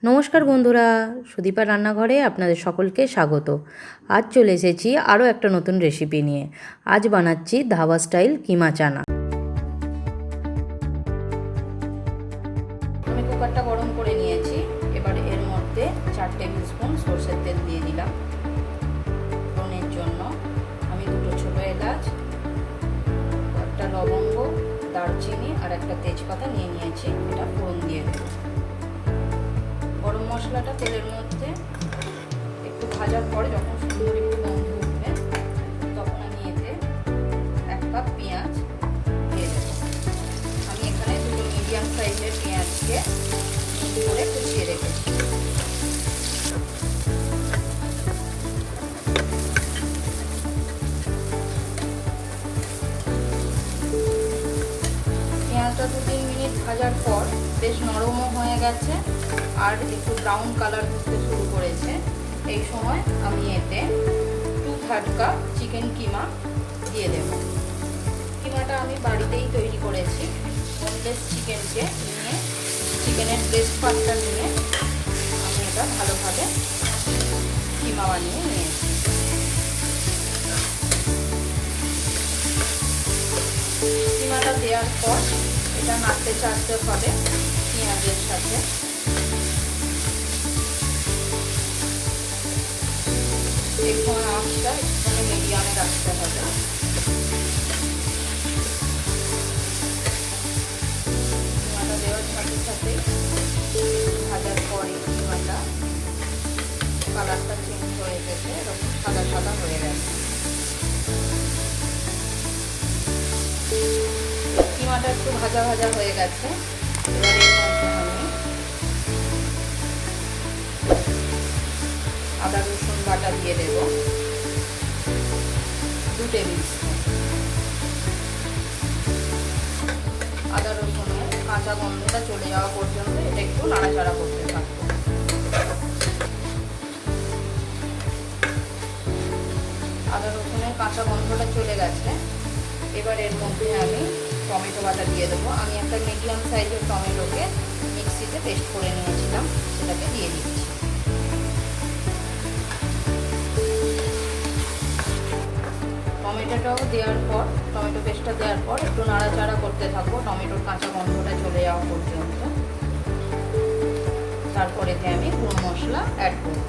নমস্কার বন্ধুরা, সুদীপার রান্নাঘরে আপনাদের সকলকে স্বাগত। আজ চলে এসেছি আরও একটা নতুন রেসিপি নিয়ে। আজ বানাচ্ছি ধাবা স্টাইল কিমা চানা। আমি কুকারটা গরম করে নিয়েছি। এবার এর মধ্যে 4 টেবিল স্পুন সরষের তেল দিয়ে দিলাম। ফোড়নের জন্য আমি 2 ছোট এলাচ, একটা লবঙ্গ, দারচিনি আর একটা তেজপাতা নিয়ে নিয়েছি। এটা ফোড়ন দিয়ে দেবো। গরম মশলাটা তেলের মধ্যে একটু ভাজার পরে যখন সুন্দর একটু গন্ধ উঠবে তখন আমি এতে 1 কাপ পেঁয়াজ দিয়ে দেবো। আমি এখানে 2 মিডিয়াম সাইজের পেঁয়াজকে করে কুচিয়ে রেখেছি। পেঁয়াজটা 2-3 মিনিট ভাজার পর বেশ নরমও হয়ে গেছে আর একটু ব্রাউন কালার হতে শুরু করেছে। এই সময় আমি এতে 2/3 কাপ চিকেন কিমা দিয়ে দেব। কিমাটা আমি বাড়িতেই তৈরি করেছি। বোনলেস চিকেনকে নিয়ে, চিকেনের ব্রেস্ট পার্টটা নিয়ে আমি এটা ভালোভাবে কিমা বানিয়ে নিয়েছি। কিমাটা দেওয়ার পর এটা নাড়তে চাড়তে হবে পেঁয়াজের সাথে। এখন আঁচটা একটুখানি মিডিয়ামে রাখতে হবে। কিমাটা দেওয়ার সাথে সাথে ভাজার পরে কিমাটা কালারটা চেঞ্জ হয়ে গেছে, এরকম সাদা সাদা হয়ে গেছে। কিমাটা একটু ভাজা ভাজা হয়ে গেছে। এবার এর মধ্যে আমি আদা রসুন বাটা দিয়ে দেব 2 টেবিল স্পুন। আদা রসুনের কাঁচা গন্ধটা চলে যাওয়া পর্যন্ত এটা একটু নাড়াচাড়া করতে থাকবো। আদা রসুনের কাঁচা গন্ধটা চলে গেছে। এবার এর মধ্যে আমি টমেটো বাটা দিয়ে দেবো। আমি একটা মিডিয়াম সাইজের টমেটোকে মিক্সিতে পেস্ট করে নিয়েছিলাম, সেটাকে দিয়ে দিচ্ছি। টমেটোটাও দেওয়ার পর, টমেটো পেস্টটা দেওয়ার পর একটু নাড়াচাড়া করতে থাকবো টমেটোর কাঁচা গন্ধটা চলে যাওয়া পর্যন্ত। তারপরে আমি গুঁড়ো মশলা অ্যাড করব।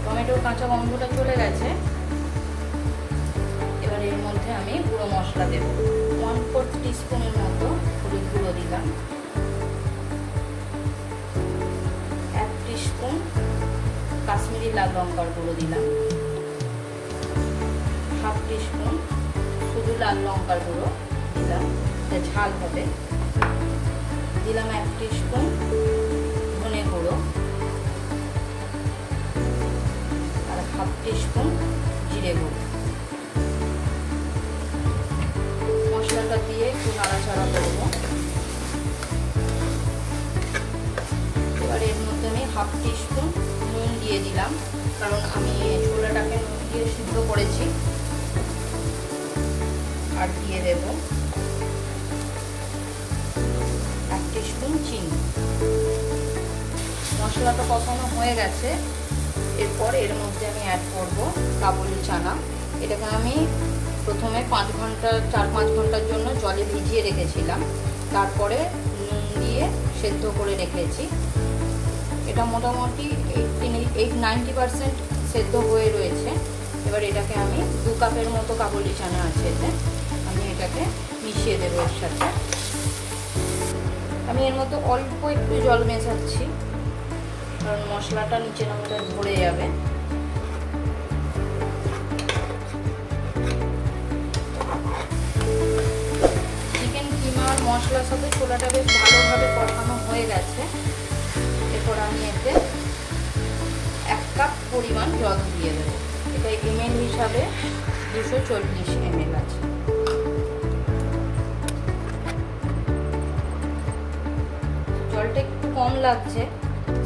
টমেটোর কাঁচা গন্ধটা চলে গেছে। এবার এর মধ্যে আমি গুঁড়ো মশলা দেব। 1/4 টিস্পুনের মতো হলুদ গুঁড়ো দিলাম, 1 টিস্পুন কাশ্মীরি লাল লঙ্কার গুঁড়ো দিলাম, 1/2 টিস্পুন শুধু লাল লঙ্কার গুঁড়ো দিলাম, ঝাল হবে। দিলাম 1 টিস্পুন ধনে গুঁড়ো আর 1/2 টিস্পুন জিরে গুঁড়ো। মশলাটা দিয়ে একটু নাড়াচাড়া করবো। এবার এর মধ্যে আমি 1/2 টিস্পুন নুন দিয়ে দিলাম, কারণ আমি ছোলাটাকে নুন দিয়ে সিদ্ধ করেছি। আর দিয়ে দেব 1 টিস্পুন চিনি। মশলাটা কষানো হয়ে গেছে। এরপর এর মধ্যে আমি অ্যাড করব কাবুলি চানা। এটাকে আমি প্রথমে 4-5 ঘন্টার জন্য জলে ভিজিয়ে রেখেছিলাম, তারপরে নুন দিয়ে সেদ্ধ করে রেখেছি। এটা মোটামুটি 80-90% সেদ্ধ হয়ে রয়েছে। এবার এটাকে আমি 2 কাপের মতো কাবুলি চানা আছে, এতে আমি এটাকে মিশিয়ে দেবো এর সাথে। আমি এর মধ্যে অল্প একটু জল মেশাচ্ছি, কারণ মশলাটা নিচে নামতে ধরে যাবে। মশলার সাথে ছোলাটা বেশ ভালোভাবে কষানো হয়ে গেছে। এরপর আমি এতে 1 কাপ পরিমাণ জল দিয়ে দেবো। এটা ml হিসাবে 240 ml আছে। জলটা একটু কম লাগছে,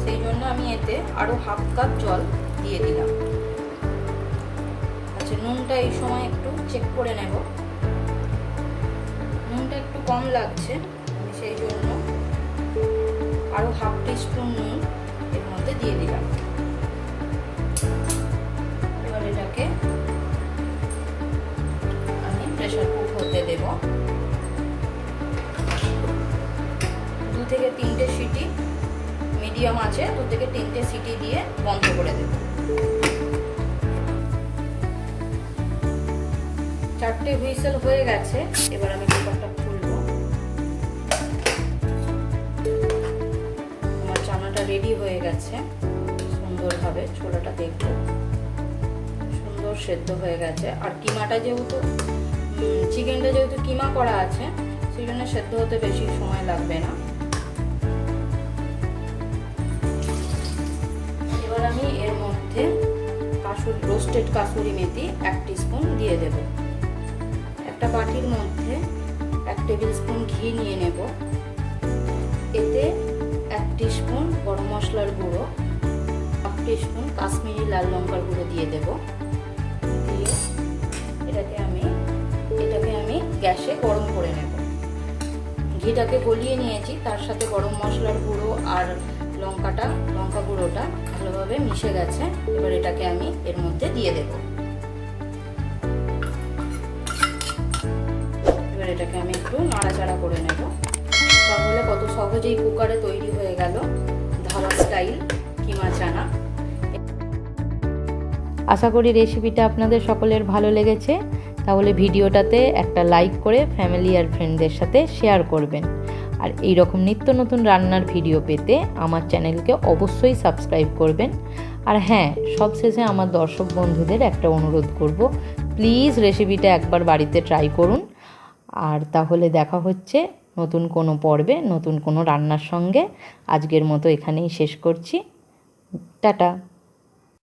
সেই জন্য আমি এতে আরও 1/2 কাপ জল দিয়ে দিলাম। আচ্ছা, নুনটা এই সময় একটু চেক করে নেব। নুনটা একটু কম লাগছে, আমি সেই জন্য আরও 1/2 টিস্পুন নুন এর মধ্যে দিয়ে দিলাম। এবার এটাকে আমি প্রেসার কুক হতে দেব। 2 থেকে 3টে সিটি, মিডিয়াম আছে 2 থেকে 3টে সিটি দিয়ে বন্ধ করে দেব। 4টে হুইসেল হয়ে গেছে। এবার আমি কুকারটা খুলবো। আমার চানাটা রেডি হয়ে গেছে সুন্দরভাবে। ছোলাটা দেখবো, সুন্দর সেদ্ধ হয়ে গেছে। আর কিমাটা যেহেতু চিকেনটা যেহেতু কিমা করা আছে, সেই জন্য সেদ্ধ হতে বেশি সময় লাগবে না। এবার আমি এর মধ্যে রোস্টেড কাসুরি মেথি 1 টিস্পুন দিয়ে দেব। একটা বাটির মধ্যে 1 টেবিল স্পুন ঘি নিয়ে নেব। এতে 1 টিস্পুন গরম মশলার গুঁড়ো, 1 টিস্পুন কাশ্মীরি লাল লঙ্কার গুঁড়ো দিয়ে দেব। দিয়ে এটাকে আমি গ্যাসে গরম করে নেব। ঘিটাকে গলিয়ে নিয়েছি, তার সাথে গরম মশলার গুঁড়ো আর লঙ্কা গুঁড়োটা ভালোভাবে মিশে গেছে। এবার এটাকে আমি এর মধ্যে দিয়ে দেব। এবার এটাকে আমি একটু নাড়াচাড়া করে নেব। তাহলে কত সহজেই কুকারে তৈরি হয়ে গেল ধাবা স্টাইল কিমা চানা। আশা করি রেসিপিটা আপনাদের সকলের ভালো লেগেছে। তাহলে ভিডিওটাতে একটা লাইক করে ফ্যামিলি আর ফ্রেন্ডদের সাথে শেয়ার করবেন। আর এই রকম নিত্য নতুন রান্নার ভিডিও পেতে আমার চ্যানেলকে অবশ্যই সাবস্ক্রাইব করবেন। আর হ্যাঁ, সবশেষে আমার দর্শক বন্ধুদের একটা অনুরোধ করব, প্লিজ রেসিপিটা একবার বাড়িতে ট্রাই করুন। আর তাহলে দেখা হচ্ছে নতুন কোনো পর্বে, নতুন কোনো রান্নার সঙ্গে। আজকের মতো এখানেই শেষ করছি। টাটা।